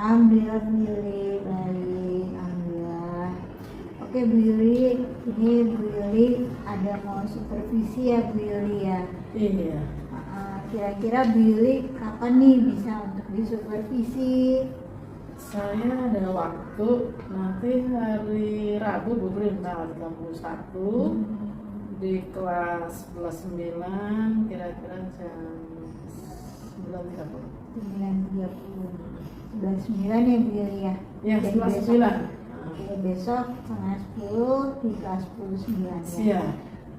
Alhamdulillah Bu Yuli, baik, alhamdulillah. Oke Bu Yuli, ini Bu Yuli ada mau supervisi ya Bu Yuli ya. Iya. Kira-kira Bu Yuli kapan nih bisa untuk disupervisi? Saya ada waktu nanti hari Rabu Bu tanggal 31 di kelas 11-9 kira-kira jam 9.30. 9.30 11.9 ya Bu Yuli ya? Ya, Jadi 11.9. Oke, besok setengah 10 di kelas 10.9 ya? Siap.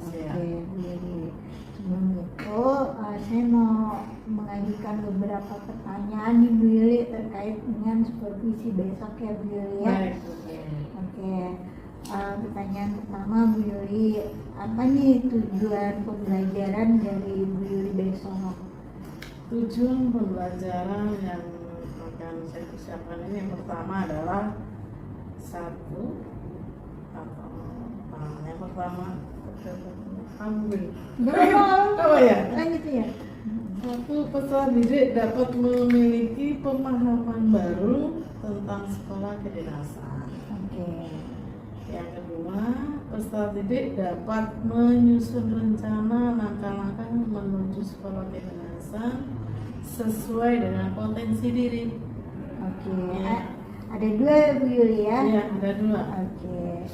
Oke Bu Yuli. Sebelum itu saya mau mengajukan beberapa pertanyaan nih Bu Yuli terkait dengan supervisi besok ya Bu Yuli ya. Baik. Oke, pertanyaan pertama Bu Yuli, apa nih tujuan pembelajaran dari Bu Yuli besok? Tujuan pembelajaran yang akan saya persiapkan ini yang pertama adalah yang pertama ambil apa ya? Gitu ya. Satu, peserta didik dapat memiliki pemahaman baru tentang sekolah kedinasan. Oke. Yang kedua, peserta didik dapat menyusun rencana langkah-langkah menuju sekolah kedinasan sesuai dengan potensi diri. Oke. Ya. Ada dua Bu Yuli ya? Iya, ada dua. Oke.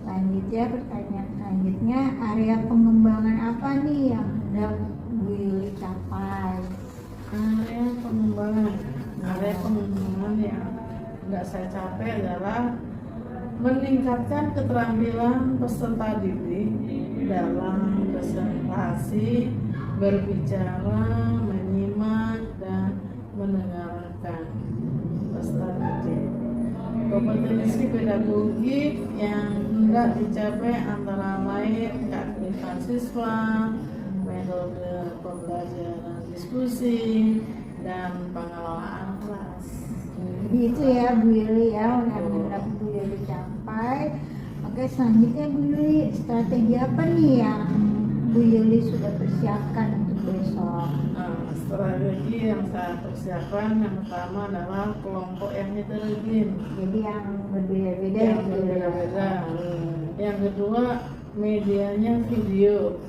Selanjutnya pertanyaan selanjutnya, area pengembangan apa nih yang hendak Bu Yuli capai? Area pengembangan yang tidak saya capai adalah meningkatkan keterampilan peserta didik dalam presentasi, berbicara, menyimak, dan mendengarkan peserta didik. Kompetensi pedagogik yang hendak dicapai antara lain keaktifan siswa, metode pembelajaran diskusi, dan pengelolaan kelas. Jadi itu ya Bu Yuli ya, yang hendak Bu Yuli capai. Oke, selanjutnya Bu Yuli, strategi apa nih yang Bu Yuli sudah persiapkan untuk besok? Strategi yang saya persiapkan yang pertama adalah kelompok yang heterogen. Jadi yang berbeda-beda ya Bu Yuli. Yang kedua, medianya video.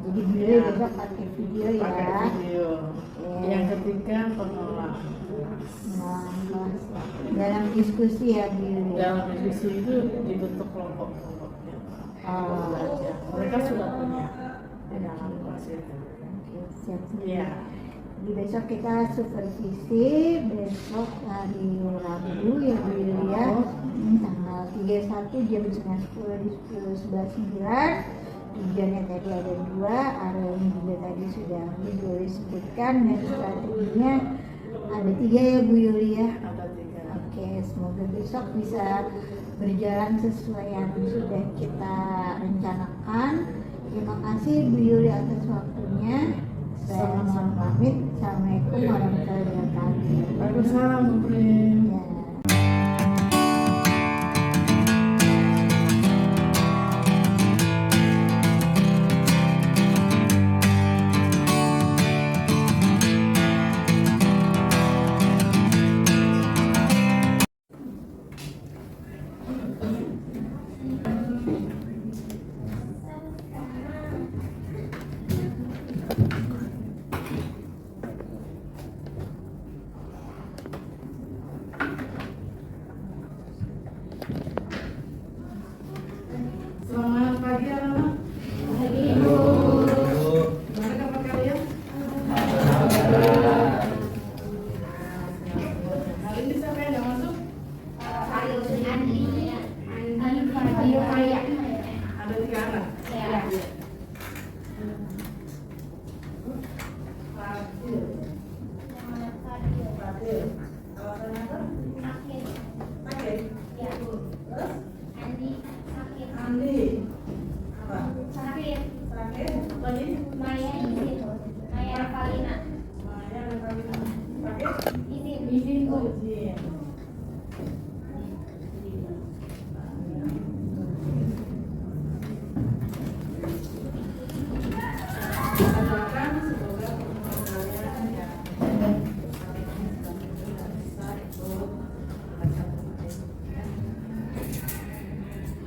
Jadi Bu Yuli besok pakai video ya. Pakai video. Yang ketiga, pengelolaan. Nah, kelas ya. Dalam diskusi ya Bu Yuli. Dalam diskusi itu dibentuk kelompok-kelompoknya. Belajar. Mereka sudah punya di dalam kelas itu. Oke, siap. Iya. Di besok kita supervisi, besok hari Rabu ya Bu Yuli ya, tanggal 31 jam setengah 10 di 10.11.9. Tujuannya tadi ada dua, areanya juga tadi sudah Bu Yuli sebutkan, dan strateginya ada 3 ya Bu Yuli ya. Ada 3. Oke, semoga besok bisa berjalan sesuai yang sudah kita rencanakan. Terima kasih Bu Yuli atas waktunya. Saya mohon pamit. Assalamualaikum warahmatullahi wabarakatuh. Waalaikumsalam, Bu Prim. Ya.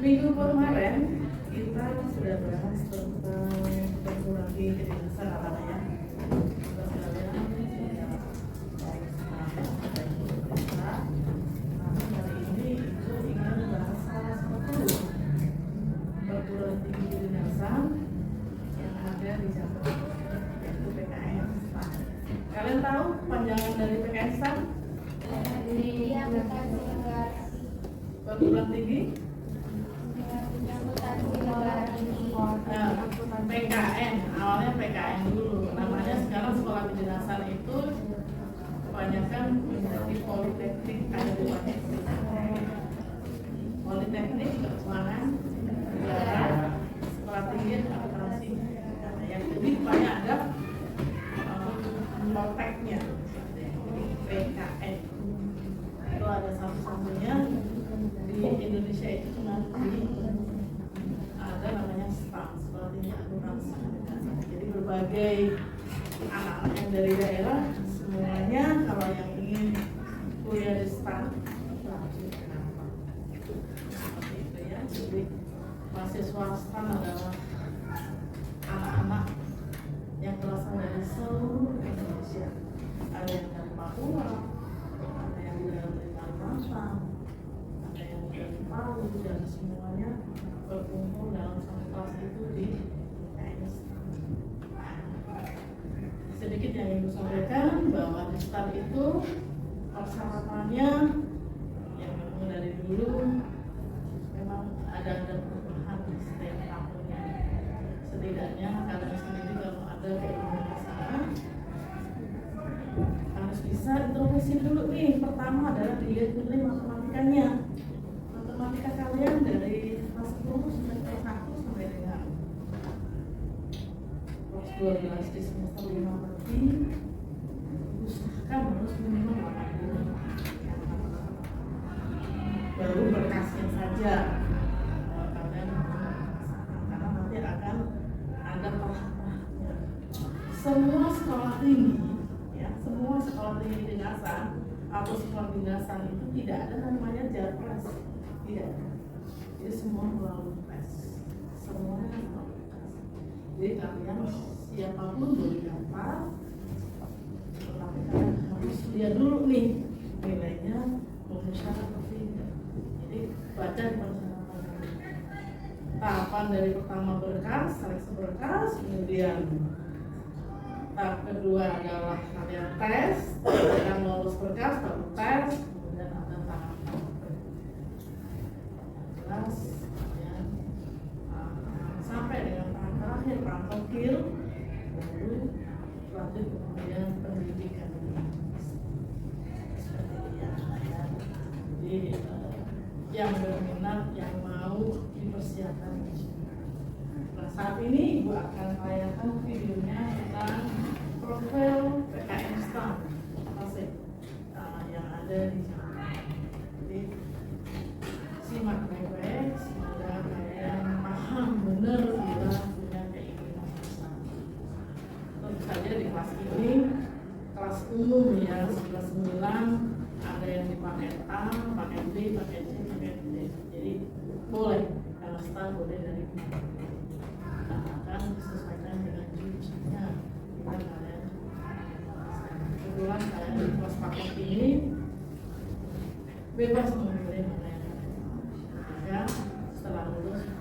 Minggu kemarin kita sudah bahas tentang perguruan tinggi kedinasan anak-anak ya. Kita sudah lihat baik hari ini itu ingin membahas salah satu perguruan tinggi kedinasan yang ada di Jakarta, yaitu PKN STAN. Kalian tahu panjangan dari PKN STAN? Perguruan tinggi PKN, awalnya PKN dulu, namanya sekarang sekolah kedinasan itu kebanyakan menjadi politeknik, ada dua politeknik keuangan negara, sekolah tinggi akuntansi. Yang jadi banyak ada polteknya, PKN itu ada satu-satunya di Indonesia itu cuma ada namanya STAN, sekolah tinggi akuntansi. Jadi berbagai anak-anak yang dari daerah semuanya kalau yang ingin kuliah di STAN wajib kenapa seperti itu ya. Jadi mahasiswa STAN adalah anak-anak yang berasal dari seluruh Indonesia. Ada yang dari Papua, ada yang dari Kalimantan, ada yang dari Palu, dan semuanya berkumpul dalam satu kelas itu di PKN. Sedikit yang ibu sampaikan bahwa di STAN itu persyaratannya yang memang dari dulu memang ada perubahan di setiap tahunnya. Setidaknya kalian sendiri kalau ada keinginan ke sana harus bisa introspeksi dulu nih. Pertama adalah dilihat nilai matematikanya. Matematika kalian dari kelas 10 sampai kelas 1 sampai dengan kelas 12 di semester 5 nanti usahakan harus minimal 80. Baru berkasnya saja kalian karena nanti akan ada tahap-tahapnya. Semua sekolah tinggi ya, semua sekolah tinggi kedinasan atau sekolah kedinasan itu tidak ada namanya JAPRES, tidak ada. Jadi semua melalui tes, semuanya melalui tes. Jadi kalian siapapun boleh daftar, tetapi kalian harus lihat dulu nih nilainya memenuhi syarat atau tidak. Jadi baca di persyaratan. Tahapan dari pertama berkas, seleksi berkas, kemudian tahap kedua adalah kalian tes, kalian lolos berkas, baru tes, kemudian ada tahap jelas, kemudian sampai dengan tahap terakhir praktokil, baru lanjut kemudian pendidikan. Seperti itu ya. Jadi yang berminat, yang mau dipersiapkan. Nah, saat ini Ibu akan tayangan videonya tentang profil PKN STAN yang ada di sana. Jadi simak baik-baik, semoga kalian paham benar bila punya keinginan STAN. Tentu saja di kelas ini, kelas umum ya, 11-9, ada yang dipakai A, pakai B, pakai C, pakai D. Jadi boleh, kalau STAN boleh dari akan disesuaikan dengan jurusannya. Kita kalian kebetulan kalian di kelas paket ini bebas memilih mana yang jika setelah lulus ya.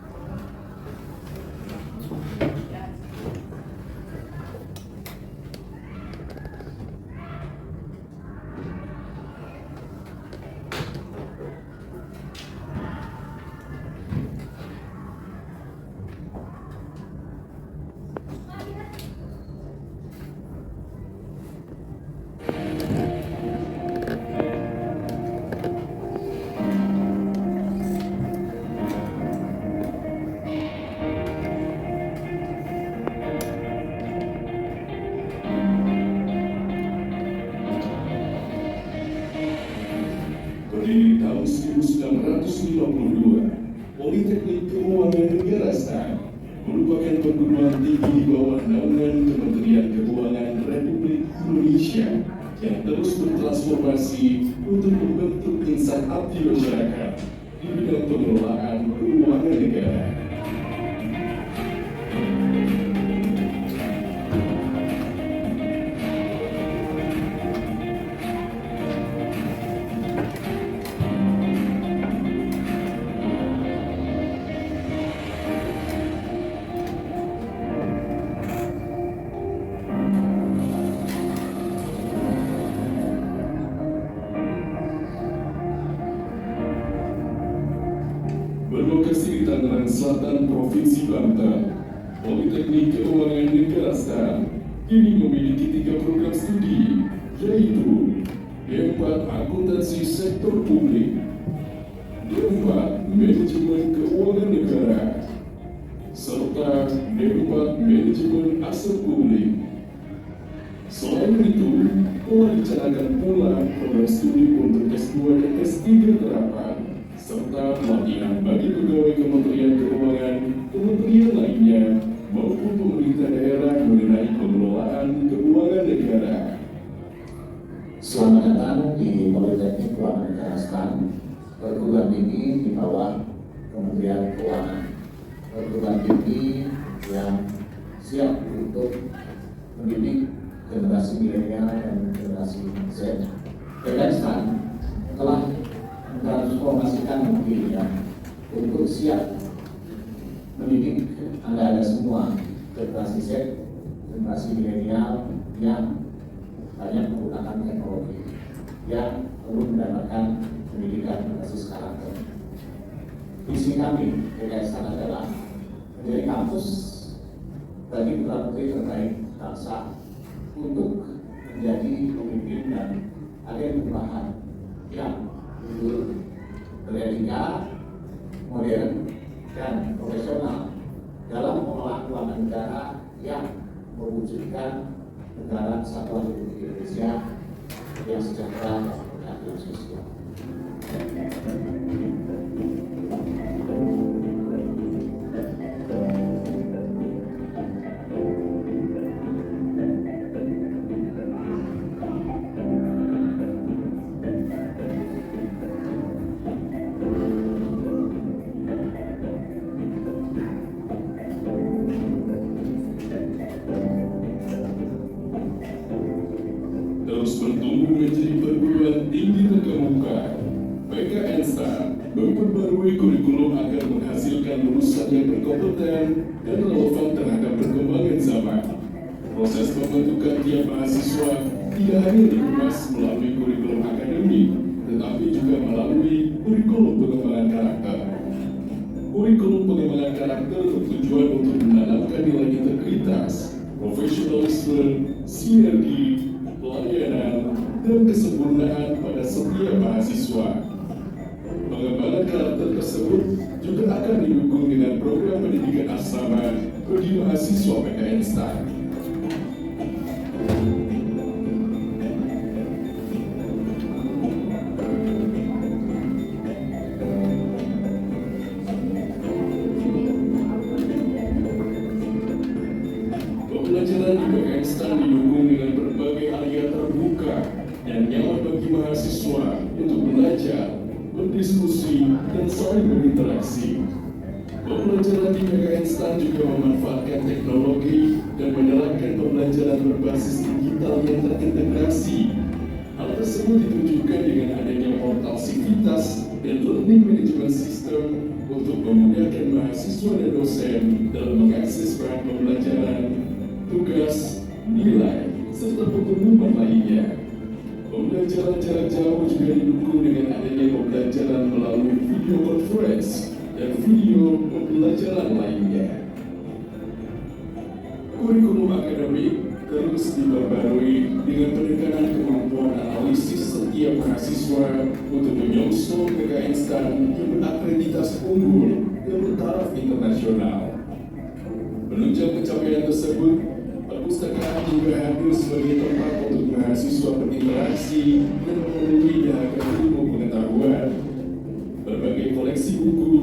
Berdiri tahun 1952, Politeknik Keuangan Negara STAN merupakan perguruan tinggi di bawah naungan Kementerian Keuangan Republik Indonesia yang terus bertransformasi untuk membentuk insan abdi masyarakat di bidang pengelolaan keuangan negara. Berlokasi di Tangerang Selatan, Provinsi Banten, Politeknik Keuangan Negara STAN kini memiliki 3 program studi, yaitu D4 Akuntansi Sektor Publik, D4 Manajemen Keuangan Negara, serta D4 Manajemen Aset Publik. Selain itu, telah dicanangkan pula program studi untuk S2 dan S3 terapan, serta pelatihan bagi pegawai Kementerian Keuangan, kementerian lainnya, maupun pemerintah daerah mengenai pengelolaan keuangan negara. Selamat datang di Politeknik Keuangan Negara STAN, perguruan tinggi di bawah Kementerian Keuangan. Perguruan tinggi yang siap untuk mendidik generasi milenial dan generasi Z. PKN telah mentransformasikan dirinya untuk siap mendidik Anda semua, generasi Z, generasi milenial yang banyak menggunakan teknologi, yang perlu mendapatkan pendidikan berbasis karakter. Visi kami PKN adalah menjadi kampus bagi putra-putri terbaik bangsa untuk menjadi pemimpin dan agen perubahan yang beretika, modern, dan profesional dalam pengelolaan keuangan negara yang mewujudkan negara kesatuan Republik Indonesia yang sejahtera dan berkeadilan sosial. Terus bertumbuh menjadi perguruan tinggi terkemuka, PKN STAN memperbarui kurikulum agar menghasilkan lulusan yang berkompeten dan relevan terhadap perkembangan zaman. Proses pembentukan tiap mahasiswa tidak hanya dikemas melalui kurikulum akademik, tetapi juga melalui kurikulum pengembangan karakter. Kurikulum pengembangan karakter bertujuan untuk menanamkan nilai integritas, profesionalisme, sinergi, pelayanan, dan kesempurnaan pada setiap mahasiswa. Pengembangan karakter tersebut juga akan didukung dengan program pendidikan asrama bagi mahasiswa PKN STAN. Pembelajaran di PKN STAN didukung dengan berbagai area terbuka yang nyaman bagi mahasiswa untuk belajar, berdiskusi, dan saling berinteraksi. Pembelajaran di PKN STAN juga memanfaatkan teknologi dan menerapkan pembelajaran berbasis digital yang terintegrasi. Hal tersebut ditunjukkan dengan adanya portal Sivitas dan Learning Management System untuk memudahkan mahasiswa dan dosen dalam mengakses bahan pembelajaran, tugas, nilai, serta pengumuman lainnya. Pembelajaran jarak jauh juga didukung dengan adanya pembelajaran melalui video conference dan video pembelajaran lainnya. Kurikulum akademik terus diperbarui dengan penekanan kemampuan analisis setiap mahasiswa untuk menyongsong PKN STAN yang berakreditasi unggul dan bertaraf internasional. Menunjang pencapaian tersebut, perpustakaan juga hadir sebagai tempat untuk mahasiswa berinteraksi dan memenuhi dahaga ilmu pengetahuan. Berbagai koleksi buku,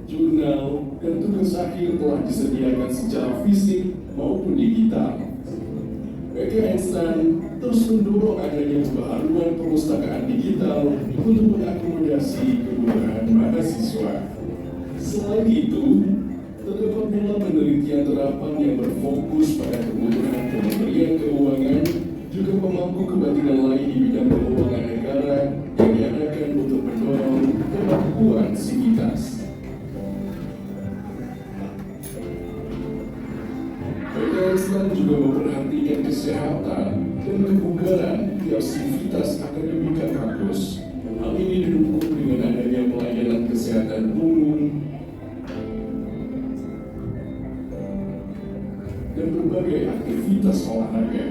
jurnal, dan tugas akhir telah disediakan secara fisik maupun digital. PKN STAN terus mendorong adanya pembaharuan perpustakaan digital untuk mengakomodasi kebutuhan mahasiswa. Selain itu, terdapat pula penelitian terapan yang berfokus pada kebutuhan Kementerian Keuangan, juga pemangku kepentingan lain di bidang keuangan negara yang diadakan untuk mendorong kemampuan sivitas. PKN juga memperhatikan kesehatan dan kebugaran tiap sivitas akademika kampus. Hal ini didukung dengan adanya pelayanan kesehatan umum dan berbagai aktivitas olahraga.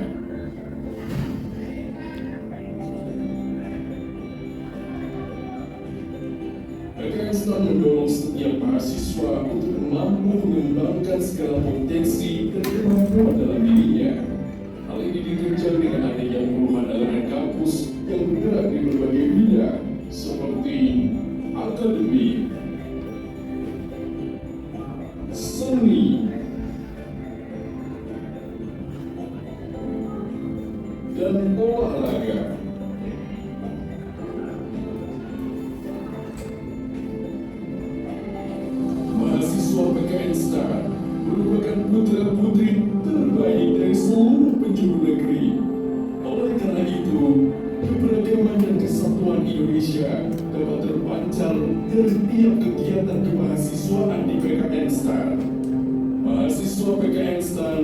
PKN mendorong setiap mahasiswa untuk mampu mengembangkan segala potensi dan kemampuan dalam dirinya. Hal ini dikerjakan dengan adanya puluhan elemen kampus yang bergerak di berbagai bidang seperti akademik, seni, dan olahraga. Mahasiswa PKN STAR merupakan putra-putri terbaik dari seluruh penjuru negeri. Oleh karena itu, keberagaman dan kesatuan Indonesia dapat terpancar dari tiap kegiatan kemahasiswaan di PKN STAR. Mahasiswa PKN STAR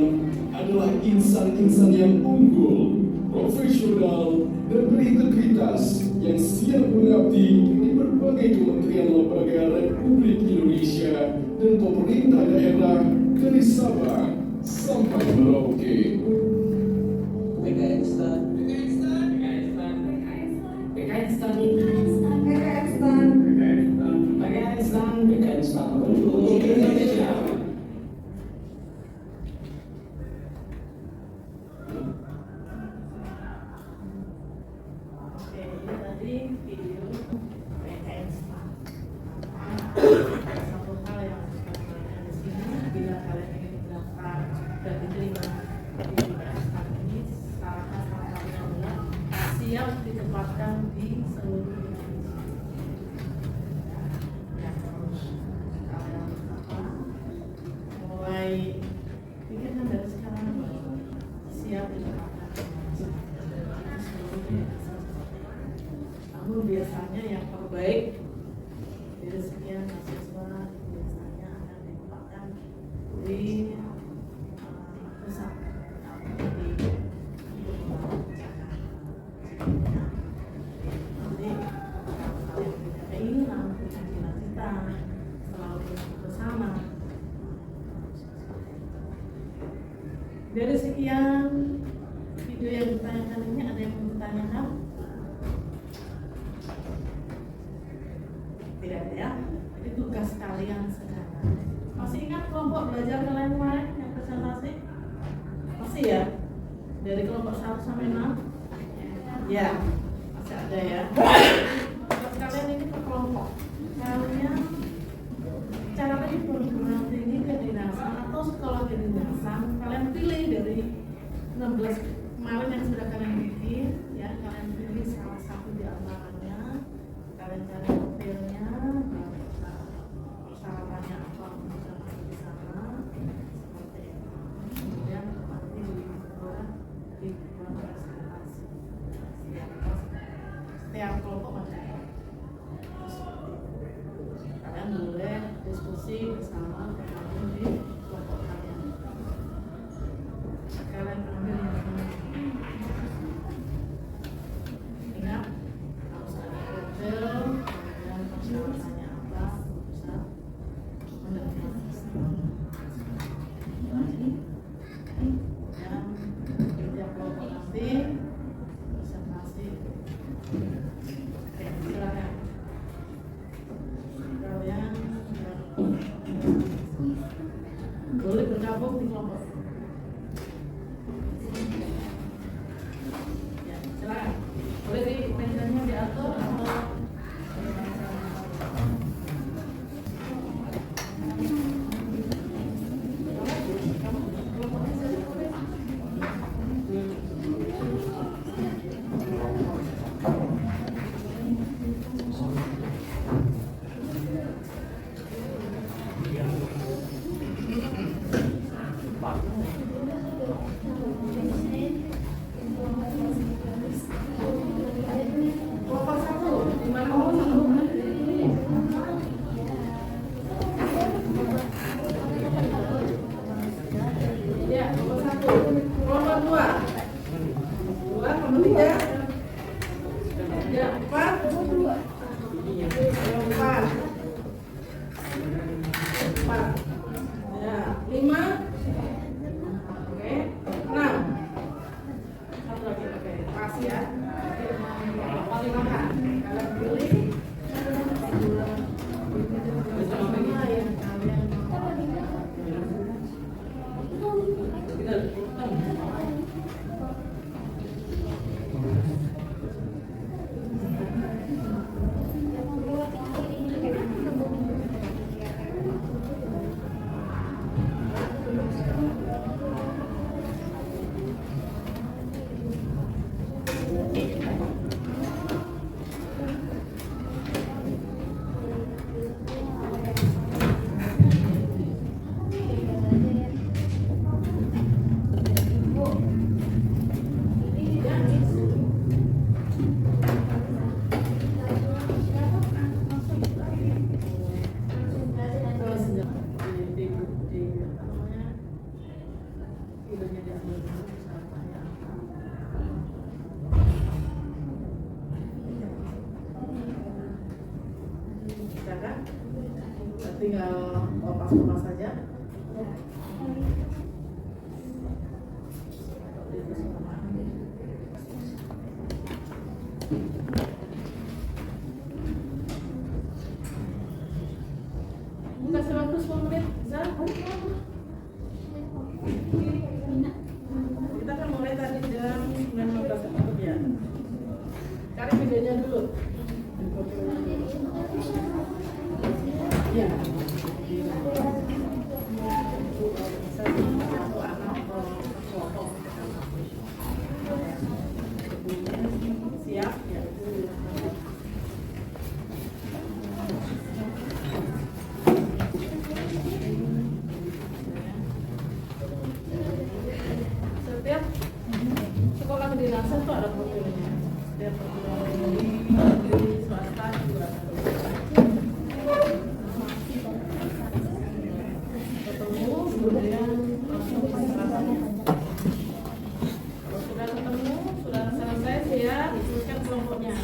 adalah insan-insan yang unggul, profesional, dan berintegritas yang siap mengabdi di berbagai kementerian lembaga Republik Indonesia dan pemerintah daerah dari Sabang sampai Merauke. PKN STAR. Oke, ini tadi video PKN STAR. Satu hal yang harus kalian lakukan di sini, bila kalian ingin mendaftar dan diterima di PKN STAR ini, syarat-syarat kalian adalah siap ditempatkan di seluruh Indonesia. Ya, terus kalian mulai pikirkan dari sekarang siap ditempatkan di seluruh Indonesia. Namun biasanya yang terbaik dari sekian mahasiswa biasanya akan ditempatkan di pusat di Jakarta. Nanti kalau kalian punya keinginan, punya cita-cita, selalu bersama. Dari sekian video yang ditanyakan ini, ada yang mau ditanyakan? Tidak ada ya? Jadi tugas kalian sekarang. Masih ingat kelompok belajar kalian kemarin yang presentasi? Masih ya? Dari kelompok 1 sampai 6? Ya, masih ada ya. Tugas kalian ini per kelompok. Kalian cara lagi perguruan tinggi kedinasan atau sekolah kedinasan, kalian pilih dari 16 kemarin yang sudah kalian bikin, ya kalian pilih salah satu di antaranya, kalian cari profilnya, persyaratannya apa untuk bisa masuk di sana, seperti itu. Kemudian nanti di bulan presentasi. Setiap kelompok ada. Kalian boleh diskusi bersama teman-teman di kelompok kalian. Kalian ambil yang mana? Ingat, harus ada profil, kemudian persyaratannya apa, bisa menerima. Dan setiap kelompok nanti presentasi. Oke, silakan. Kalian dibacakan, tinggal lepas saja. Bukan 110 menit, Zal. Kita kan mulai tadi jam 9.15 ya. Cari videonya dulu. Ya. Siap ya. Setiap sekolah kedinasan tuh ada profilnya. Setiap di swasta juga ada. Ketemu kemudian langsung konsentrasi. Kalau sudah ketemu, sudah selesai siap, dituliskan kelompoknya.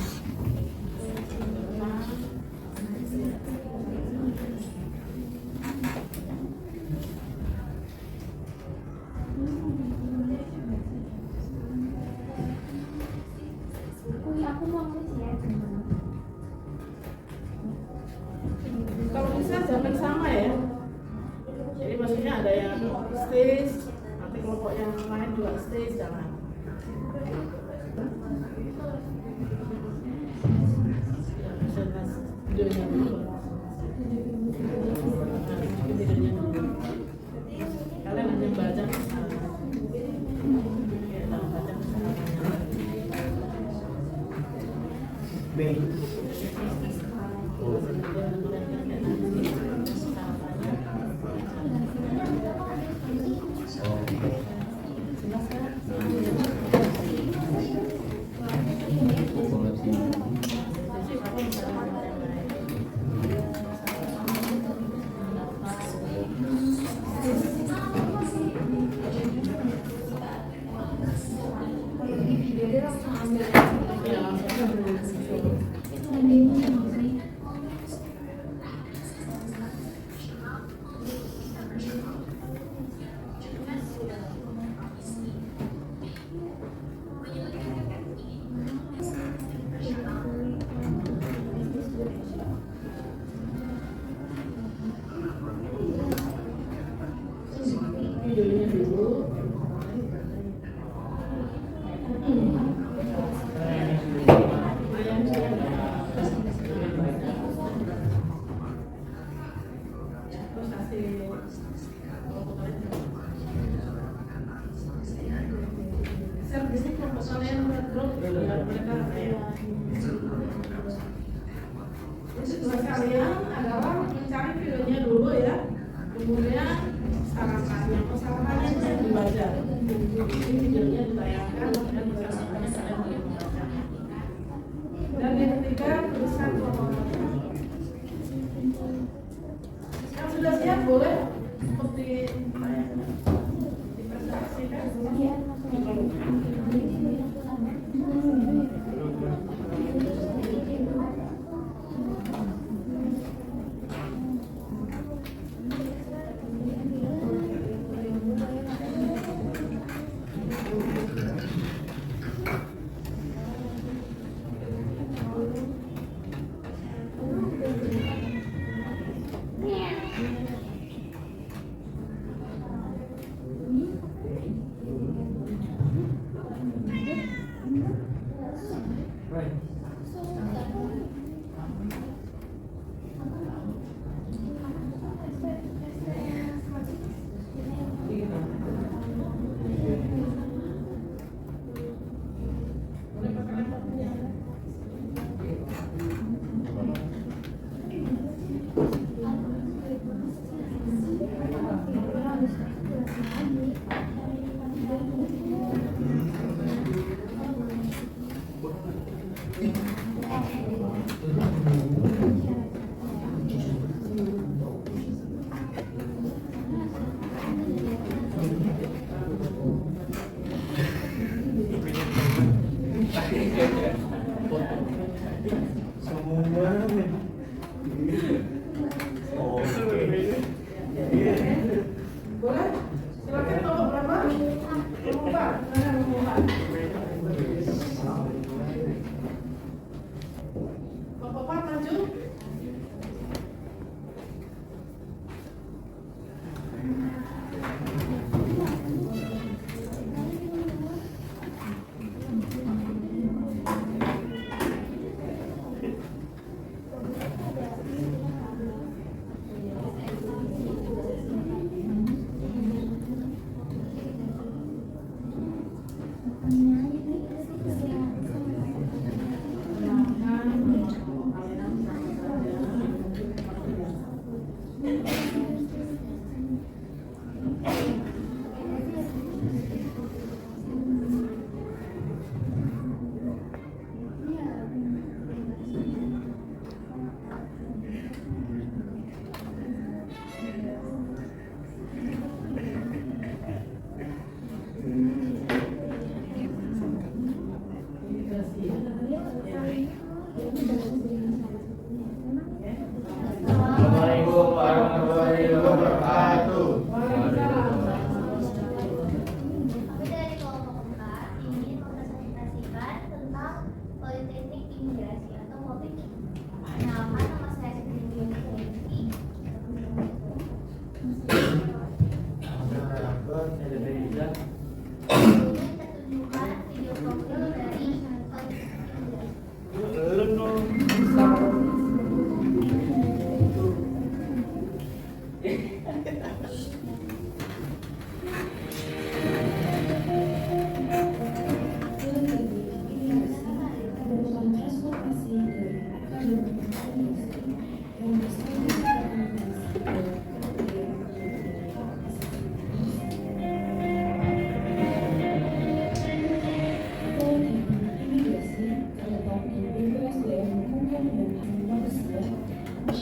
Kalau bisa jangan sama ya. Jadi maksudnya ada yang stage, nanti kelompok yang lain juga stage, jangan. Videonya dulu. Videonya dulu. Kalian hanya baca misalnya. Baca videonya dulu. Terus kasih share di sini kelompok kalian grup biar mereka tugas kalian adalah mencari videonya dulu ya, kemudian sarankannya yang dibaca. Ini videonya ditayangkan dan sarankannya kalian boleh membaca. Dan yang ketiga, tuliskan kelompoknya. Yang sudah siap boleh seperti dipresentasikan.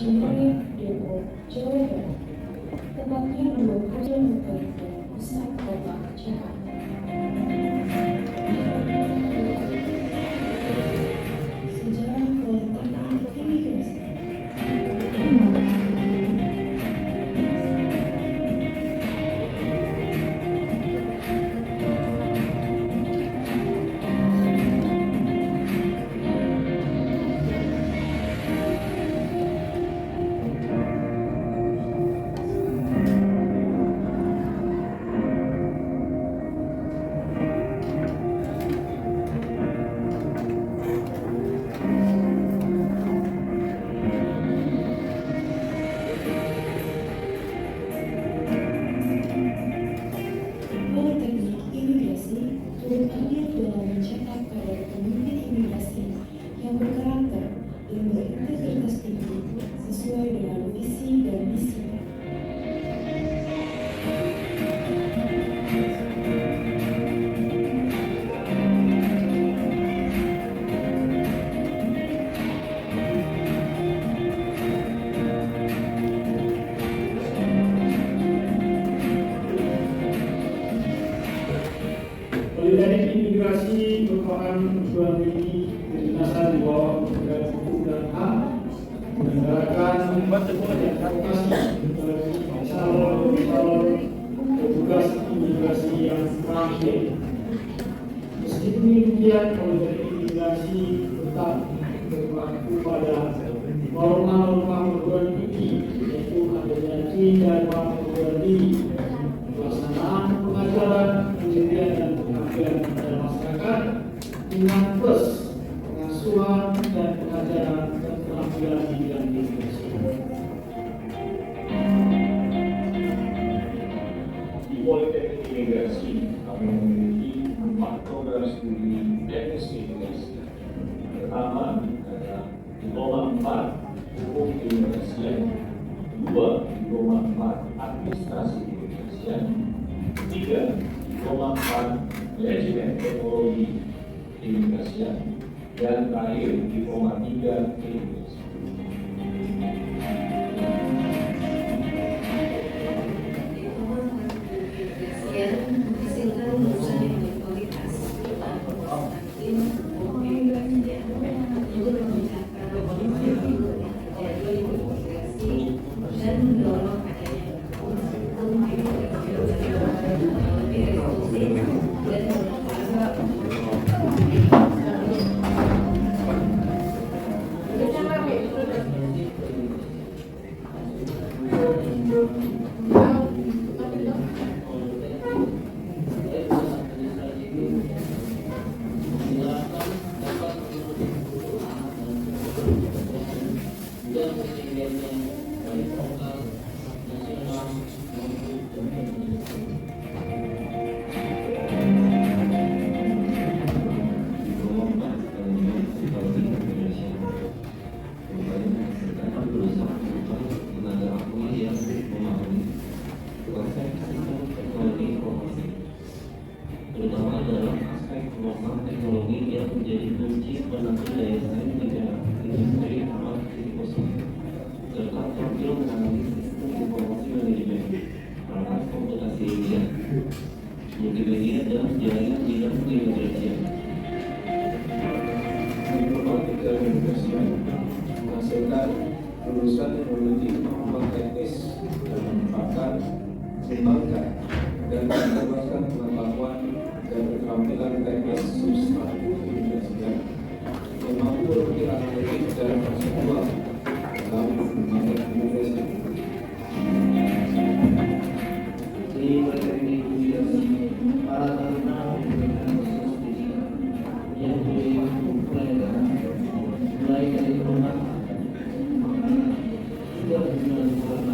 Cimahi, Depok, Jawa Barat, tepatnya 20 km dari pusat kota Jakarta. Sejarah politik imigrasi. Politeknik imigrasi turut andil dalam mencetak kader pemimpin imigrasi yang berkarakter dan berintegritas tinggi sesuai dengan visi dan misinya. Politeknik imigrasi merupakan perguruan tinggi kedinasan di bawah Kementerian Hukum dan HAM menyelenggarakan advokasi bagi calon petugas imigrasi yang terakhir. Meskipun demikian, politeknik imigrasi tetap berlaku pada norma-norma perguruan tinggi, yaitu adanya jadwal perguruan tinggi, pelaksanaan pengajaran, penelitian dan pengabdian pada masyarakat dengan plus pengasuhan dan pengajaran dan penampilan di bidang imigrasi. Di Politeknik Imigrasi kami memiliki 4 program studi teknis imigrasi. Pertama adalah Diploma 4 Hukum Keimigrasian, kedua Diploma 4 Administrasi Keimigrasian, ketiga Diploma 4 Manajemen Teknologi Keimigrasian, dan terakhir Diploma 3 Keimigrasian. Menghasilkan lulusan yang berkualitas untuk meningkatkan imigrasi dan mendorong adanya hukum lebih responsif dan terutama dalam aspek pengembangan teknologi yang menjadi kunci penentu daya saing negara industri 4.0 serta tampil menangani sistem informasi manajemen perangkat komputasi Indonesia multimedia dan jaringan bidang keimigrasian. Informatika Keimigrasian menghasilkan lulusan yang memiliki kemampuan teknis dan memanfaatkan, mengembangkan dan menambahkan pengetahuan dan keterampilan teknis substantif keimigrasian yang mampu berpikir analitik dan konseptual dalam mengembangkan imigrasi. Di Politeknik Imigrasi, para taruna memberikan proses pendidikan yang mempelajari mulai dari perumahan hingga hubungan keluarga.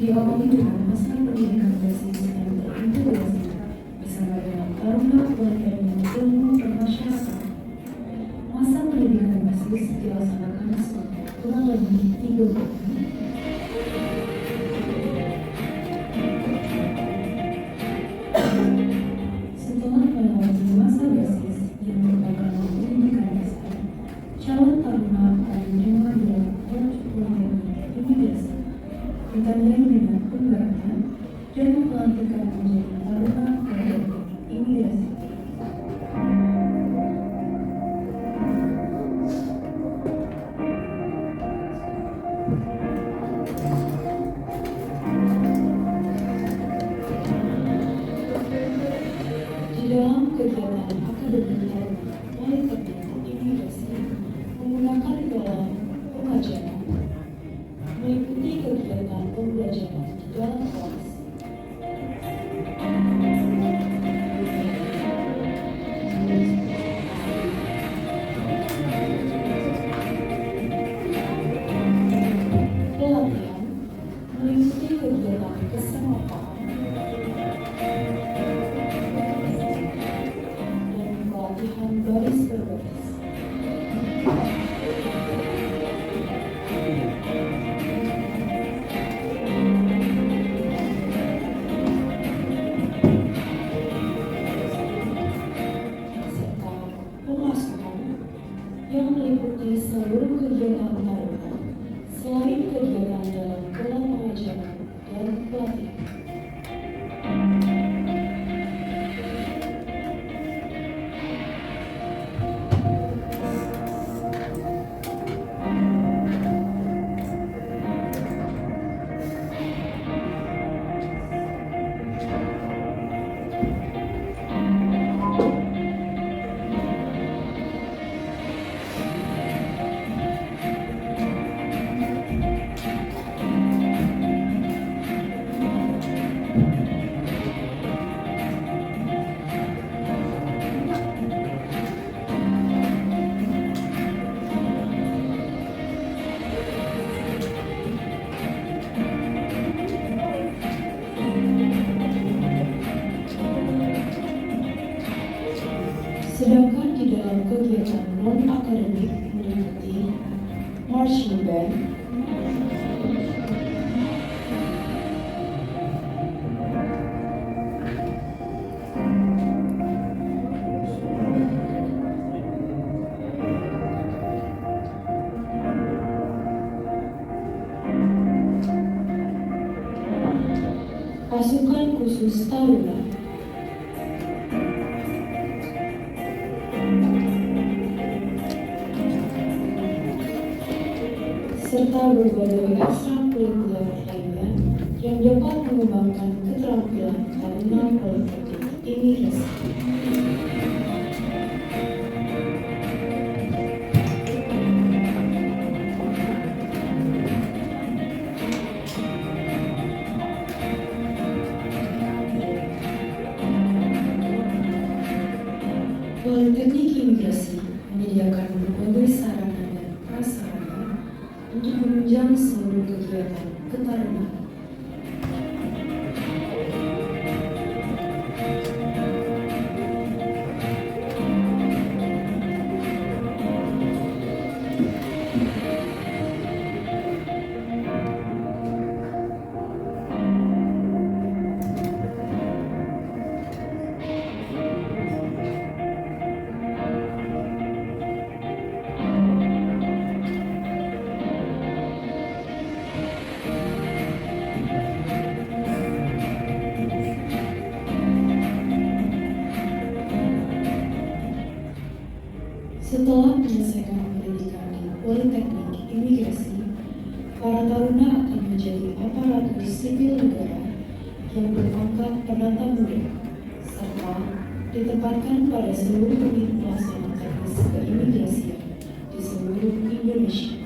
diawali dengan masa pendidikan basis yang terintegrasi bersama dengan taruna pelatihan yang ilmu bermasyarakat. Masa pendidikan basis dilaksanakan selama kurang lebih 3 bulan. Setelah melewati masa basis dalam kegiatan akademik Taruna Politeknik Imigrasi menggunakan gelar pengajaran, mengikuti kegiatan pembelajaran di dalam kelas, pelatihan, mengikuti kegiatan keselamatan, dan pelatihan baris berbaris. Serta pemasukan yang meliputi seluruh kegiatan Taruna selain kegiatan dalam gelar pengajaran dan pelatihan. Sedangkan di dalam kegiatan non-akademik meliputi marching band, pasukan khusus Taruna, serta berbagai ekstrakurikuler lainnya yang dapat mengembangkan keterampilan Taruna Politeknik Imigrasi. Politeknik Imigrasi menyediakan berbagai sarana dan prasarana untuk menunjang seluruh kegiatan ketarunaan. Setelah menyelesaikan pendidikan di Politeknik Imigrasi, para taruna akan menjadi aparatur sipil negara yang berpangkat penata muda, serta ditempatkan pada seluruh unit pelaksana teknis keimigrasian di seluruh Indonesia.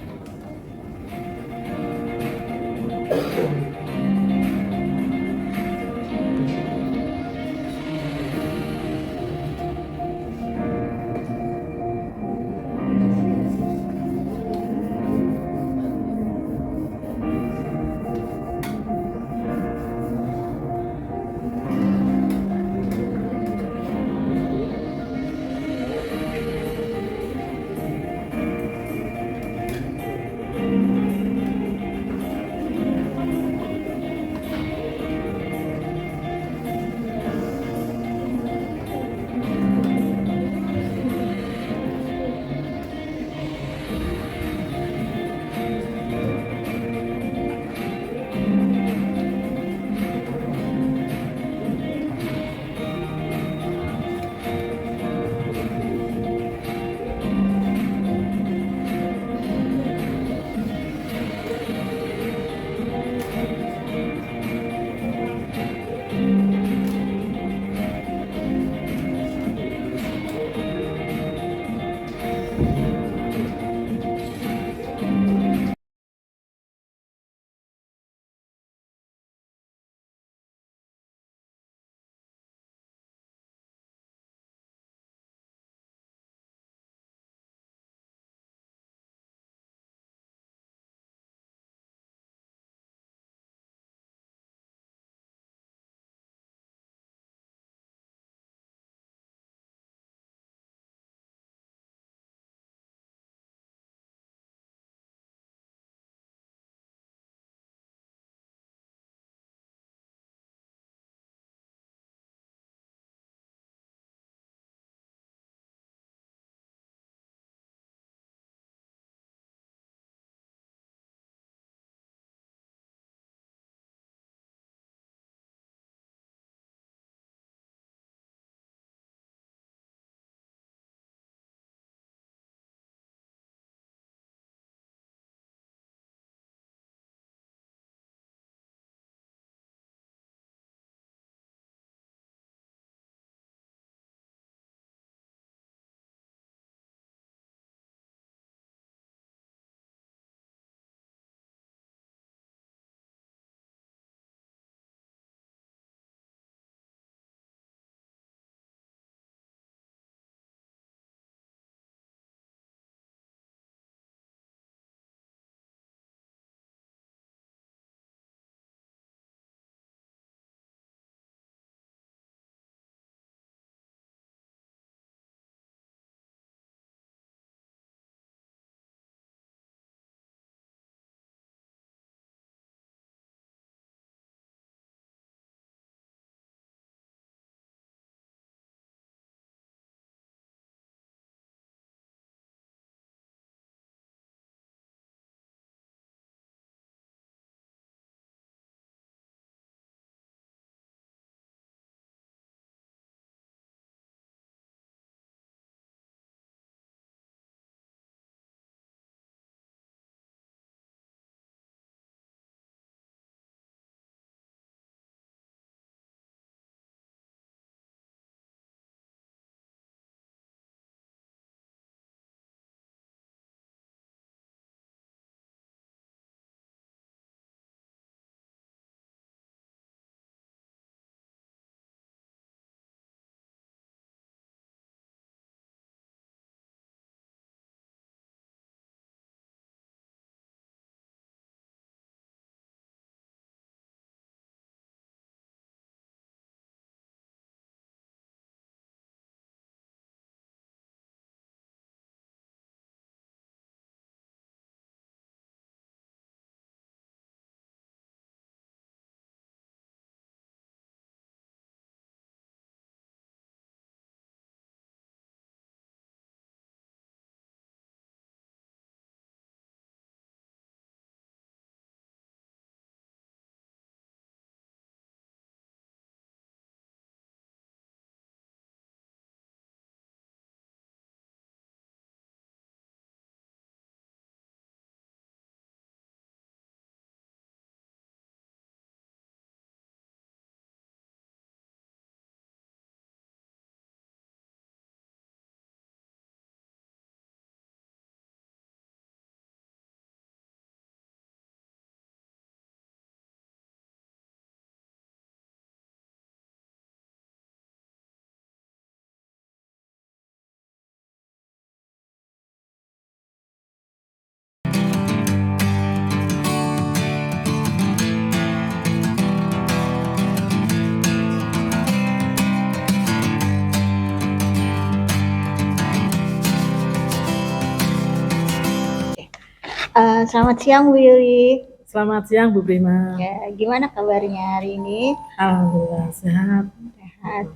Selamat siang Bu Yuli. Selamat siang Bu Prima. Ya, gimana kabarnya hari ini? Alhamdulillah sehat. Sehat.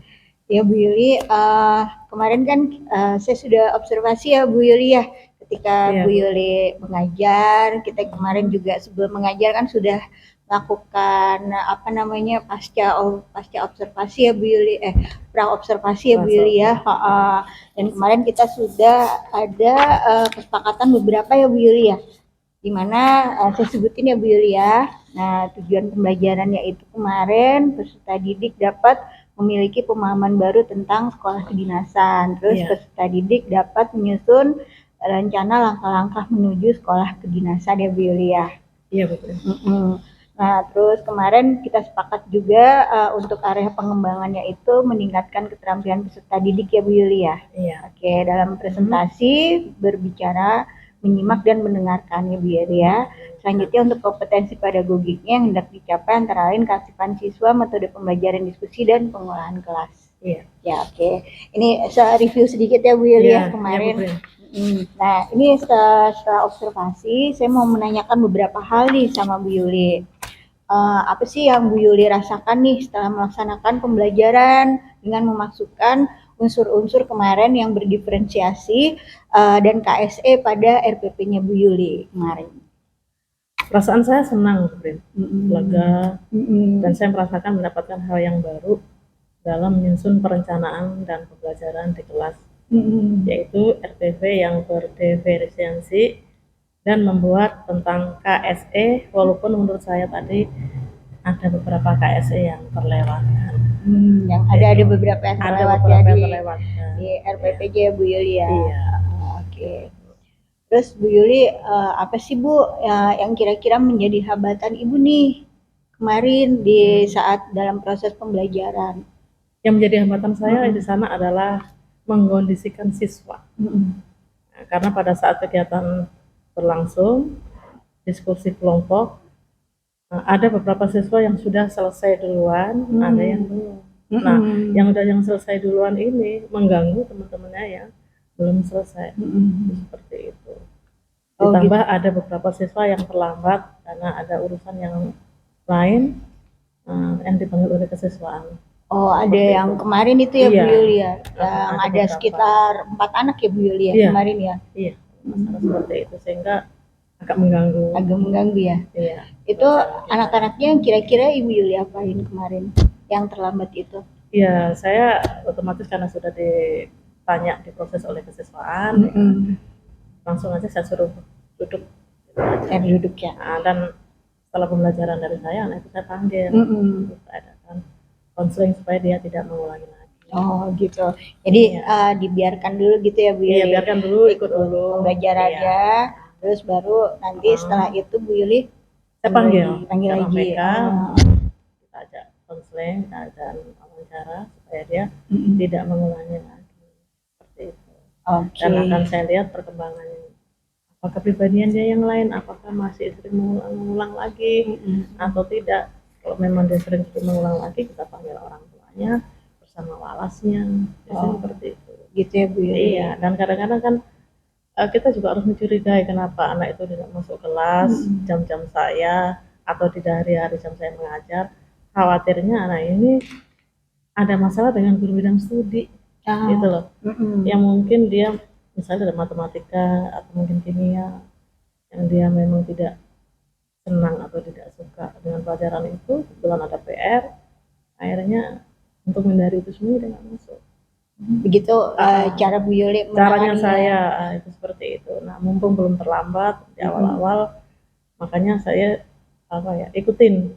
Ya Bu Yuli, kemarin kan saya sudah observasi ya Bu Yuli ya, ketika Iya, Bu Bu. Yuli mengajar, kita kemarin juga sebelum mengajar kan sudah melakukan apa namanya pasca observasi ya Bu Yuli, pra observasi ya Bu Yuli ya. Dan kemarin kita sudah ada kesepakatan beberapa ya Bu Yuli ya, dimana saya sebutin ya Bu Yulia. Nah, tujuan pembelajarannya itu kemarin peserta didik dapat memiliki pemahaman baru tentang sekolah kedinasan. Terus peserta didik dapat menyusun rencana langkah-langkah menuju sekolah kedinasan ya Bu Yulia. Iya betul. Nah, terus kemarin kita sepakat juga untuk area pengembangannya itu meningkatkan keterampilan peserta didik ya Bu Yulia. Iya. Oke, dalam presentasi berbicara, menyimak dan mendengarkan ya Bu ya. Selanjutnya untuk kompetensi pedagogiknya yang hendak dicapai antara lain keaktifan siswa, metode pembelajaran diskusi dan pengolahan kelas. Iya. Ya oke. Ini review sedikit ya Bu ya kemarin. Nah ini setelah observasi saya mau menanyakan beberapa hal nih sama Bu Yuli. Apa sih yang Bu Yuli rasakan nih setelah melaksanakan pembelajaran dengan memasukkan unsur-unsur kemarin yang berdiferensiasi dan KSE pada RPP-nya Bu Yuli kemarin? Perasaan saya senang, lega, dan saya merasakan mendapatkan hal yang baru dalam menyusun perencanaan dan pembelajaran di kelas, yaitu RPP yang berdiferensiasi dan membuat tentang KSE, walaupun menurut saya tadi ada beberapa KSE yang terlewatkan. Yang ada beberapa yang terlewat ya di RPPJ ya Bu Yuli ya. Iya. Oke. Terus Bu Yuli, apa sih Bu yang kira-kira menjadi hambatan Ibu nih kemarin di saat dalam proses pembelajaran? Yang menjadi hambatan saya di sana adalah mengkondisikan siswa. Nah, karena pada saat kegiatan berlangsung, diskusi kelompok, ada beberapa siswa yang sudah selesai duluan, ada yang belum. Nah, yang selesai duluan ini mengganggu teman-temannya yang belum selesai. Seperti itu. Ditambah ada beberapa siswa yang terlambat karena ada urusan yang lain yang dipanggil oleh kesiswaan. Oh, ada yang itu. Kemarin itu ya Bu Yuli ya, yang ada sekitar 4 anak ya Bu Yuli ya kemarin ya. Iya, masalah seperti itu sehingga agak mengganggu. Agak mengganggu ya. Iya. Itu anak-anaknya yang kira-kira Ibu Yuli apain kemarin yang terlambat itu? Iya, saya otomatis karena sudah ditanya diproses oleh kesiswaan, langsung aja saya suruh duduk. Saya duduk ya. Nah, dan setelah pembelajaran dari saya, anak itu saya panggil, saya adakan konseling supaya dia tidak mengulangi lagi. Oh gitu. Jadi dibiarkan dulu gitu ya Bu Yuli. Iya, biarkan dulu, ikut dulu pembelajarannya. Terus baru nanti setelah itu Bu Yuli saya panggil lagi. Kita ajak konseling, kita ajak wawancara supaya dia tidak mengulangi lagi. Seperti itu. Dan akan saya lihat perkembangannya. Apakah kepribadian dia yang lain, apakah masih sering mengulang lagi atau tidak. Kalau memang dia sering mengulang lagi, kita panggil orang tuanya bersama walasnya. Biasanya seperti itu. Gitu ya Bu Yuli. Iya, dan kadang-kadang kan kita juga harus mencurigai kenapa anak itu tidak masuk kelas jam-jam saya atau tidak hari-hari jam saya mengajar. Khawatirnya anak ini ada masalah dengan guru bidang studi, gitu loh. Yang mungkin dia misalnya ada matematika atau mungkin kimia yang dia memang tidak senang atau tidak suka dengan pelajaran itu, kebetulan ada PR, akhirnya untuk menghindari itu semua dia nggak masuk. Begitu cara Bu Yuli caranya saya itu seperti itu. Nah, mumpung belum terlambat di awal-awal, makanya saya ikutin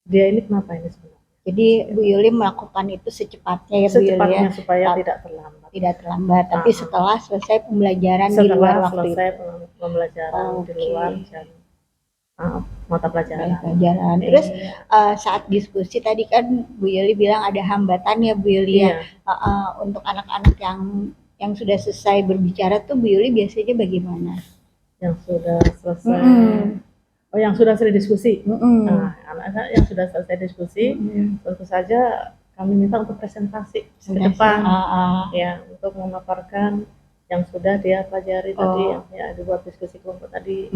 dia ini kenapa ini sebenarnya. Jadi Bu Yuli melakukan itu secepatnya ya Bu Yuli ya, supaya tidak terlambat. Tidak terlambat, tapi setelah selesai pembelajaran di luar waktu itu. Setelah selesai pembelajaran di luar jam mata pelajaran. Terus saat diskusi tadi kan Bu Yuli bilang ada hambatan ya Bu Yuli ya. Untuk anak-anak yang sudah selesai berbicara tuh Bu Yuli biasanya bagaimana? Yang sudah selesai. Oh, yang sudah selesai diskusi. Nah, anak-anak yang sudah selesai diskusi, tentu saja kami minta untuk presentasi ke depan, ya, untuk memaparkan yang sudah dia pelajari tadi, Oh. yang ya dibuat diskusi kelompok tadi.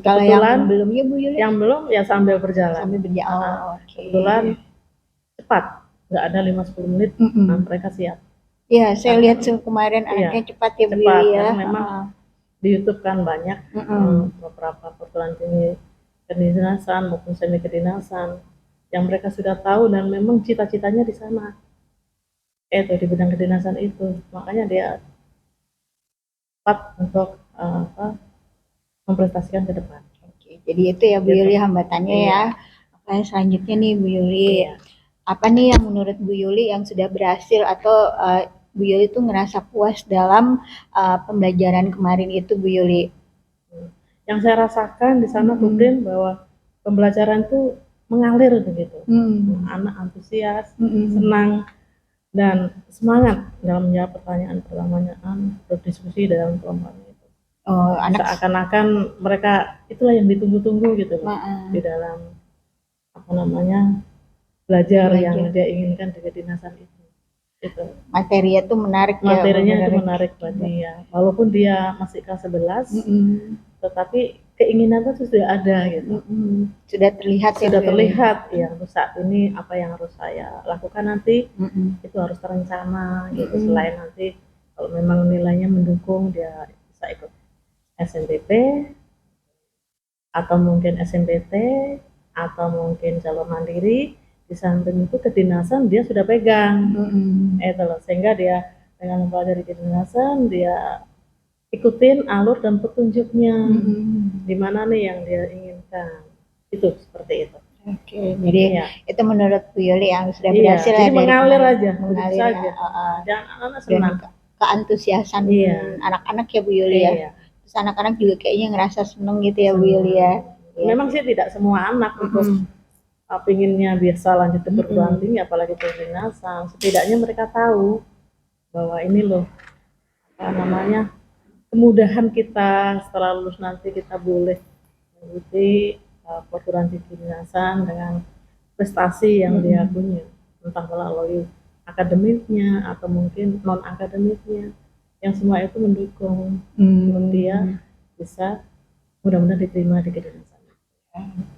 Kalau yang Kebetulan belumnya Bu Yuli? Yang belum ya sambil berjalan. Sambil berjalan. Ah, Oke. Kebetulan cepat, nggak ada 5-10 menit, nah, mereka siap. Iya, saya lihat kemarin Iya, anaknya cepat ya Bu cepat, Yuli ya. karena memang di YouTube kan banyak beberapa perguruan tinggi kedinasan maupun semi kedinasan yang mereka sudah tahu dan memang cita-citanya di sana, itu di bidang kedinasan itu, makanya dia cepat untuk mempresentasikan ke depan. Oke, jadi itu ya Bu Yuli hambatannya ya. Oke, selanjutnya nih Bu Yuli, apa nih yang menurut Bu Yuli yang sudah berhasil atau Bu Yuli itu ngerasa puas dalam pembelajaran kemarin itu Bu Yuli? Yang saya rasakan di sana Bu Prim, bahwa pembelajaran itu mengalir begitu. Anak antusias, senang dan semangat dalam menjawab pertanyaan-pertanyaan, berdiskusi dalam kelompoknya itu. Seakan-akan mereka itulah yang ditunggu-tunggu gitu loh, di dalam belajar yang dia inginkan di kedinasan itu. Materinya tuh menarik ya. Materinya itu menarik buat dia, walaupun dia masih kelas 11, tetapi keinginan itu sudah ada gitu. Sudah terlihat ya. Sudah terlihat ya, untuk saat ini apa yang harus saya lakukan nanti, itu harus terencana gitu. Selain nanti kalau memang nilainya mendukung, dia bisa ikut SNBP atau mungkin SNBT atau mungkin jalur mandiri. Di samping itu kedinasan dia sudah pegang, itu loh, sehingga dia dengan mempelajari kedinasan dia ikutin alur dan petunjuknya, di mana nih yang dia inginkan, itu seperti itu. Oke, jadi itu menurut Bu Yuli yang sudah berhasil ya. Jadi mengalir aja, mengalir saja. Dan anak-anak senang. Keantusiasan anak-anak ya Bu Yuli ya. Terus anak-anak juga kayaknya ngerasa seneng gitu ya Bu Yuli ya. Memang sih tidak semua anak untuk pinginnya biasa lanjut ke perguruan tinggi, apalagi kedinasan. Setidaknya mereka tahu bahwa ini loh kemudahan kita setelah lulus nanti, kita boleh mengikuti perguruan tinggi kedinasan dengan prestasi yang dia punya, entah melalui akademiknya atau mungkin non akademiknya, yang semua itu mendukung untuk dia bisa mudah-mudahan diterima di kedinasan.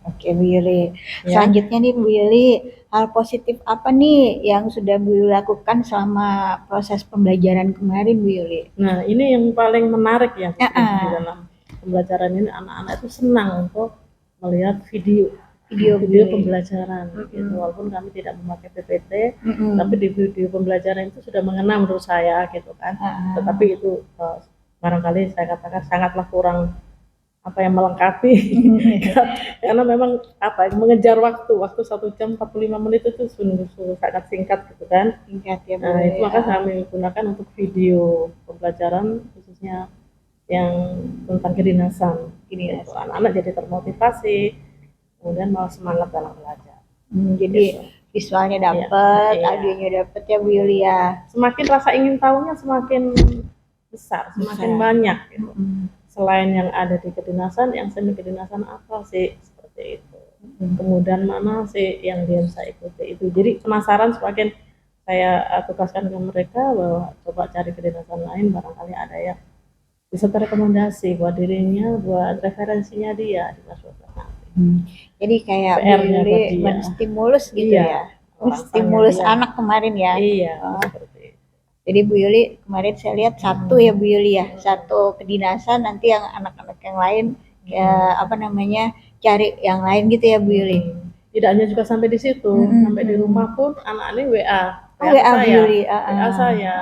Oke Bu Yuli. Selanjutnya nih Bu Yuli, hal positif apa nih yang sudah Bu Yuli lakukan selama proses pembelajaran kemarin Bu Yuli? Nah, ini yang paling menarik ya di dalam pembelajaran ini, anak-anak itu senang untuk melihat video pembelajaran gitu. Walaupun kami tidak memakai PPT, tapi di video pembelajaran itu sudah mengena menurut saya gitu kan. Tetapi itu barangkali saya katakan sangatlah kurang melengkapi karena memang mengejar waktu 1 jam 45 menit itu sungguh sangat singkat gitu kan. Singkat ya Bu. Nah, itu maka kami gunakan untuk video pembelajaran khususnya yang tentang kedinasan. Gitu. Anak-anak jadi termotivasi, kemudian malah semangat dalam belajar. Jadi visualnya dapat, audionya dapat ya Bu Yuli ya. Semakin rasa ingin tahunya semakin besar, semakin banyak gitu. Selain yang ada di kedinasan, yang semi kedinasan apa sih seperti itu. Kemudian mana sih yang dia bisa ikuti itu. Jadi penasaran, semakin saya tugaskan ke mereka bahwa coba cari kedinasan lain, barangkali ada yang bisa terekomendasi buat dirinya, buat referensinya dia di masa depan. Jadi kayak menstimulus gitu ya. Stimulus anak kemarin ya. Iya, seperti itu. Jadi Bu Yuli kemarin saya lihat satu ya Bu Yuli ya, satu kedinasan, nanti yang anak-anak yang lain cari yang lain gitu ya Bu Yuli. Tidak hanya juga sampai di situ, sampai di rumah pun anak ini WA saya.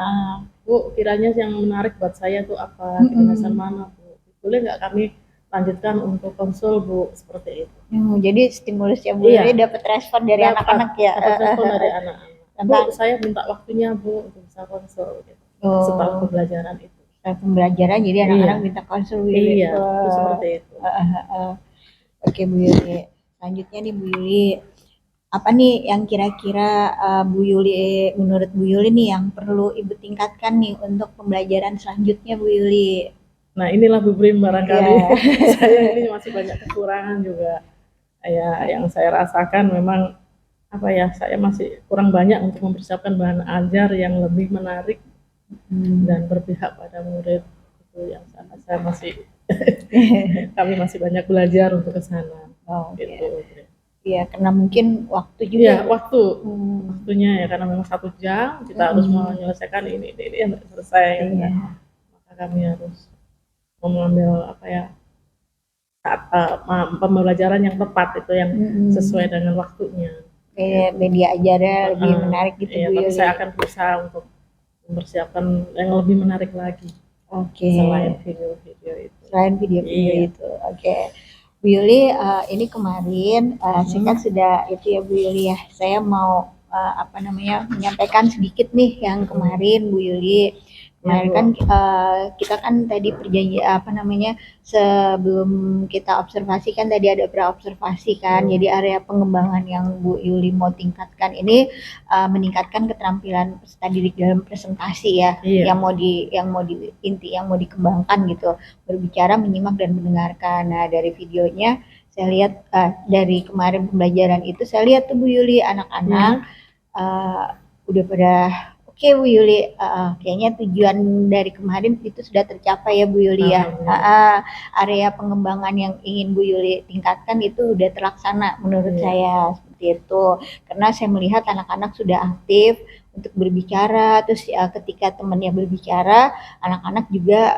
Bu, kiranya yang menarik buat saya tuh apa, kedinasan mana Bu? Boleh nggak kami lanjutkan untuk konsul Bu, seperti itu. Jadi stimulusnya Bu Yuli dapat respon dari anak-anak ya. Dapat respon dari anak-anak. Bu, saya minta waktunya Bu untuk bisa konsul gitu. Setelah pembelajaran itu. Setelah pembelajaran jadi anak-anak minta konsul Bu Yuli. Iya, itu seperti itu. Oke Bu Yuli. Selanjutnya nih Bu Yuli, apa nih yang kira-kira menurut Bu Yuli nih yang perlu Ibu tingkatkan nih untuk pembelajaran selanjutnya Bu Yuli? Nah, inilah Bu Prim barangkali saya ini masih banyak kekurangan juga. Ya, yang saya rasakan memang saya masih kurang banyak untuk mempersiapkan bahan ajar yang lebih menarik dan berpihak pada murid itu yang saya masih kami masih banyak belajar untuk ke sana. Oh, Gitu. iya, karena mungkin waktu Iya, juga. waktunya ya, karena memang 1 jam kita harus menyelesaikan ini yang selesai. Iya. Maka kami harus mengambil saat pembelajaran yang tepat itu yang sesuai dengan waktunya. Media ajarnya lebih menarik gitu Iya, Bu tapi Yuli. saya akan berusaha untuk mempersiapkan yang lebih menarik lagi selain video-video itu. Selain video-video Iya. itu, oke. Bu Yuli, ini kemarin saya kan sudah itu ya Bu Yuli ya. Saya mau menyampaikan sedikit nih yang kemarin Bu Yuli. Kemarin kan kita kan tadi sebelum kita observasi kan tadi ada pra-observasi kan. Jadi area pengembangan yang Bu Yuli mau tingkatkan ini meningkatkan keterampilan peserta didik dalam presentasi ya. Iya. Yang mau dikembangkan gitu. Berbicara, menyimak dan mendengarkan. Nah, dari videonya saya lihat dari kemarin pembelajaran itu saya lihat tuh Bu Yuli anak-anak udah pada oke Bu Yuli, kayaknya tujuan dari kemarin itu sudah tercapai ya Bu Yuli ya. Area pengembangan yang ingin Bu Yuli tingkatkan itu udah terlaksana menurut saya seperti itu. Karena saya melihat anak-anak sudah aktif untuk berbicara, terus ketika temannya berbicara, anak-anak juga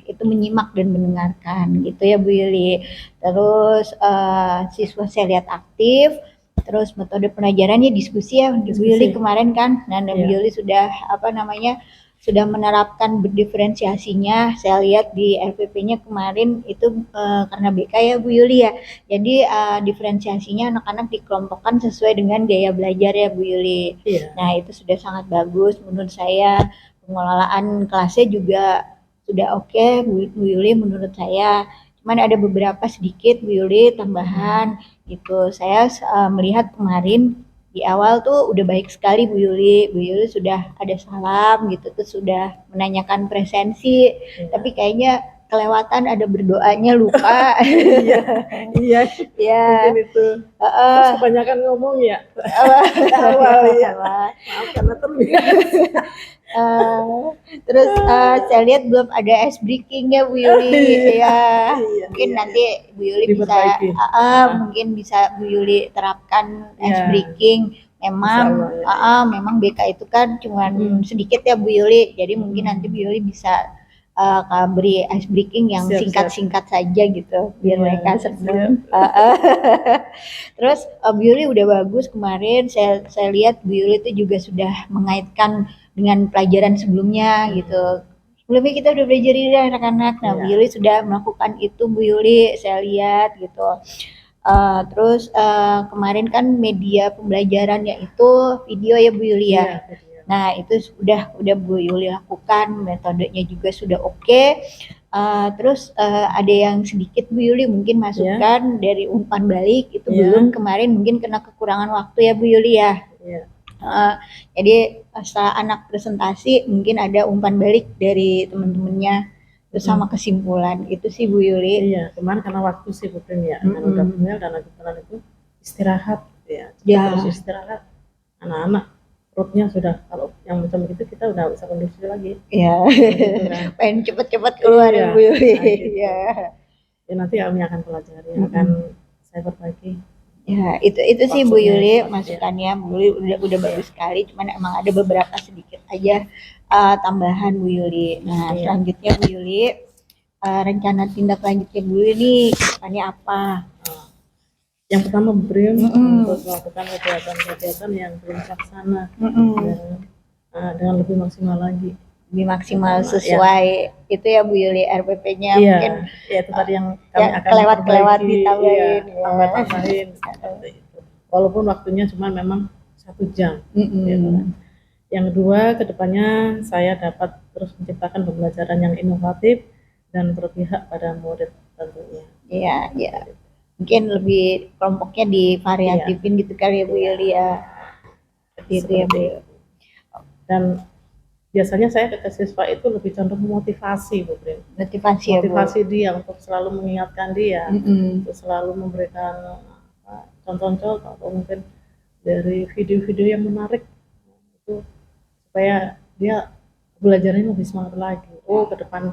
itu menyimak dan mendengarkan gitu ya Bu Yuli. Terus siswa saya lihat aktif. Terus metode pengajarannya diskusi ya Bu Yuli kemarin kan. Nah, Bu Yuli sudah sudah menerapkan berdiferensiasinya. Saya lihat di LPP-nya kemarin itu karena BK ya Bu Yuli ya. Jadi diferensiasinya anak-anak dikelompokkan sesuai dengan gaya belajar ya Bu Yuli. Nah, itu sudah sangat bagus menurut saya. Pengelolaan kelasnya juga sudah oke Bu Yuli menurut saya. Cuman ada beberapa sedikit Bu Yuli tambahan gitu. Saya melihat kemarin di awal tuh udah baik sekali Bu Yuli. Bu Yuli sudah ada salam gitu, terus sudah menanyakan presensi. Tapi kayaknya kelewatan ada berdoanya lupa. Iya. Mungkin itu. Terus kebanyakan ngomong ya. Awal ya. Maaf karena terbiasa. Terus saya lihat belum ada ice breaking ya Bu Yuli. Mungkin nanti Bu Yuli mungkin bisa Bu Yuli terapkan ice breaking. Memang BK itu kan cuma sedikit ya Bu Yuli. Jadi mungkin nanti Bu Yuli bisa beri ice breaking yang singkat-singkat saja gitu biar mereka senang. Terus Bu Yuli udah bagus kemarin. Saya lihat Bu Yuli itu juga sudah mengaitkan dengan pelajaran sebelumnya gitu. Sebelumnya kita udah belajar ini anak-anak. Nah, Bu Yuli sudah melakukan itu Bu Yuli, saya lihat gitu. Terus kemarin kan media pembelajarannya itu video ya Bu Yuli ya. Nah, itu udah Bu Yuli lakukan, metodenya juga sudah oke. Terus ada yang sedikit Bu Yuli mungkin masukan dari umpan balik itu belum kemarin mungkin kena kekurangan waktu ya Bu Yuli ya. Jadi setelah anak presentasi mungkin ada umpan balik dari teman-temannya terus sama kesimpulan itu sih Bu Yuli. Iya, cuman karena waktu sih Bu Prim ya. Karena udah punya karena kebetulan itu istirahat ya. Terus istirahat anak-anak perutnya sudah kalau yang macam itu kita udah bisa kondisi lagi. Iya. Pengen cepet-cepet keluar ya Bu Yuli. Iya. Ya nanti kami akan pelajari akan saya perbaiki. Ya, itu sih Bu Yuli masukannya. Bu Yuli udah bagus sekali, cuman emang ada beberapa sedikit aja tambahan Bu Yuli. Nah, selanjutnya Bu Yuli rencana tindak lanjutnya Bu Yuli nih kedepannya apa? Yang pertama Bu Prim untuk melakukan kegiatan-kegiatan yang belum terlaksana dengan lebih maksimal lagi. Lebih maksimal sesuai itu ya Bu Yuli RPP-nya mungkin ya itu tadi yang kami akan kelewat ditambahin tambahin walaupun waktunya cuma memang 1 jam Yang kedua kedepannya saya dapat terus menciptakan pembelajaran yang inovatif dan berpihak pada murid tentunya. Iya. Mungkin lebih kelompoknya divariatifin gitu kali ya Bu Yuli ya. Seperti itu ya Bu. Dan biasanya saya ke siswa itu lebih condong memotivasi Bu Prim. Motivasi dia untuk selalu mengingatkan dia, untuk selalu memberikan contoh-contoh atau mungkin dari video-video yang menarik itu supaya dia belajarnya lebih semangat lagi. Oh, ke depan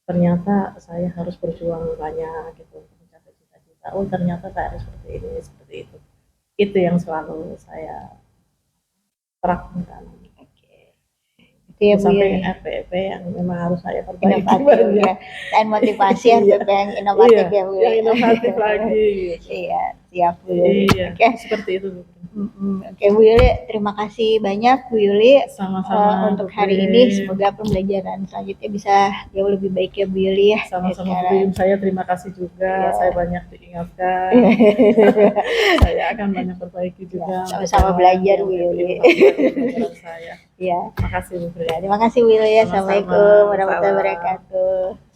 ternyata saya harus berjuang banyak gitu untuk mencapai cita-cita. Oh, ternyata saya harus seperti ini, seperti itu. Itu yang selalu saya terapkan. Itu ya Bu Sampai ya. FPP yang memang harus saya perbaiki Inovatif baru ya. Dan motivasi FPP yang inovatif ya Bu. yang inovatif lagi gitu. Iya, siap Bu Yuli. Iya, Oke. seperti itu Bu. Oke Bu Yuli, terima kasih banyak Bu Yuli Sama-sama untuk Bu hari Prim. ini. Semoga pembelajaran selanjutnya bisa jauh lebih baik ya Bu Yuli ya. Sama-sama Bu Sekarang. Prim, saya terima kasih juga, Iya. saya banyak diingatkan. Saya akan banyak perbaiki juga. Sama-sama belajar Bu Yuli. Pembelajaran saya. Iya. Makasih Bu Prim. Ya, terima kasih Bu Yuli ya. Sama-sama. Assalamualaikum warahmatullahi Salam. wabarakatuh.